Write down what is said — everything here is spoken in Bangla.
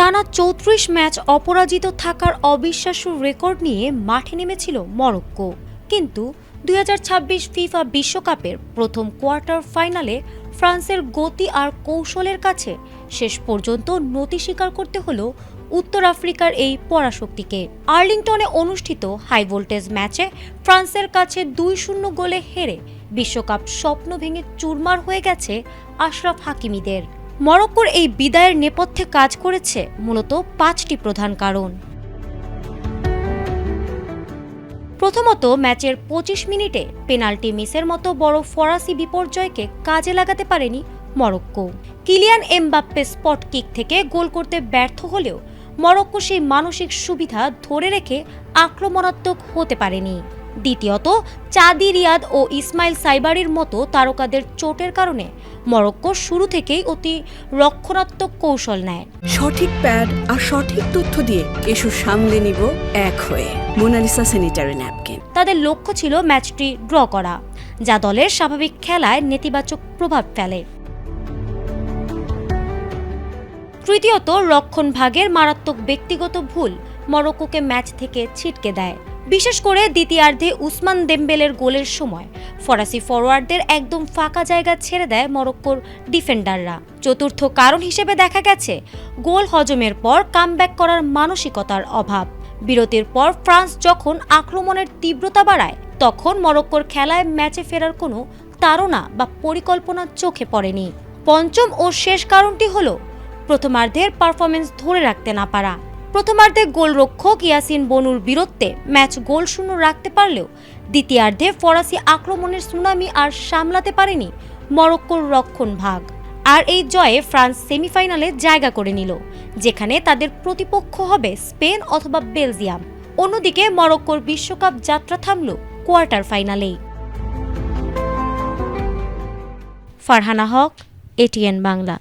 টানা ৩৪ ম্যাচ অপরাজিত থাকার অবিশ্বাস্য রেকর্ড নিয়ে মাঠে নেমেছিল মরক্কো। কিন্তু ২০২৬ ফিফা বিশ্বকাপের প্রথম কোয়ার্টার ফাইনালে ফ্রান্সের গতি আর কৌশলের কাছে শেষ পর্যন্ত নতি স্বীকার করতে হলো উত্তর আফ্রিকার এই পরাশক্তিকে। আর্লিংটনে অনুষ্ঠিত হাই ভোল্টেজ ম্যাচে ফ্রান্সের কাছে ২-০ গোলে হেরে বিশ্বকাপ স্বপ্ন ভেঙে চুরমার হয়ে গেছে আশরাফ হাকিমিদের। মরক্কোর এই বিদায়ের নেপথ্যে কাজ করেছে মূলত ৫টি প্রধান কারণ। প্রথমত, ম্যাচের ২৫ মিনিটে পেনাল্টি মিসের মতো বড় ফরাসি বিপর্যয়কে কাজে লাগাতে পারেনি Morocco. Kylian Mbappe spot kick থেকে গোল করতে ব্যর্থ হলেও মরক্কো সেই মানসিক সুবিধা ধরে রেখে আক্রমণাত্মক হতে পারেনি। দ্বিতীয়ত, চাদি রিয়াদ ও ইসমাইল সাইবারির মতো তারকাদের চোটের কারণে মরক্কো শুরু থেকেই অতি রক্ষণাত্মক কৌশল নেয়। সঠিক প্যাড আর সঠিক তথ্য দিয়ে এসব সামলে নিব এক হয়ে। Monalisa sanitary napkin. তাদের লক্ষ্য ছিল ম্যাচটি ড্র করা, যা দলের স্বাভাবিক খেলায় নেতিবাচক প্রভাব ফেলে। তৃতীয়ত, রক্ষণভাগের মারাত্মক ব্যক্তিগত ভুল মরক্কোকে ম্যাচ থেকে ছিটকে দেয়। বিশেষ করে দ্বিতীয়ার্ধে উসমান দেমবেলের গোলের সময় ফরাসি ফরোয়ার্ডদের একদম ফাঁকা জায়গা ছেড়ে দেয় মরক্কোর ডিফেন্ডাররা। চতুর্থ কারণ হিসেবে দেখা গেছে গোল হজমের পর কামব্যাক করার মানসিকতার অভাব। বিরতির পর ফ্রান্স যখন আক্রমণের তীব্রতা বাড়ায়, তখন মরক্কোর খেলায় ম্যাচে ফেরার কোনো তাড়না বা পরিকল্পনা চোখে পড়েনি। পঞ্চম ও শেষ কারণটি হলো প্রথমার্ধের পারফরমেন্স ধরে রাখতে না পারা। প্রথমার্ধে গোলরক্ষক ইয়াসিন বনুর বীরত্বে ম্যাচ গোলশূন্য রাখতে পারলেও দ্বিতীয়ার্ধে ফরাসি আক্রমণের সুনামি আর সামলাতে পারেনি মরক্কোর রক্ষণভাগ। আর এই জয়ে ফ্রান্স সেমিফাইনালে জায়গা করে নিল, যেখানে তাদের প্রতিপক্ষ হবে স্পেন অথবা বেলজিয়াম। অন্যদিকে মরক্কোর বিশ্বকাপ যাত্রা থামল কোয়ার্টার ফাইনালেই। ফারহানা হক, এটিএন বাংলা।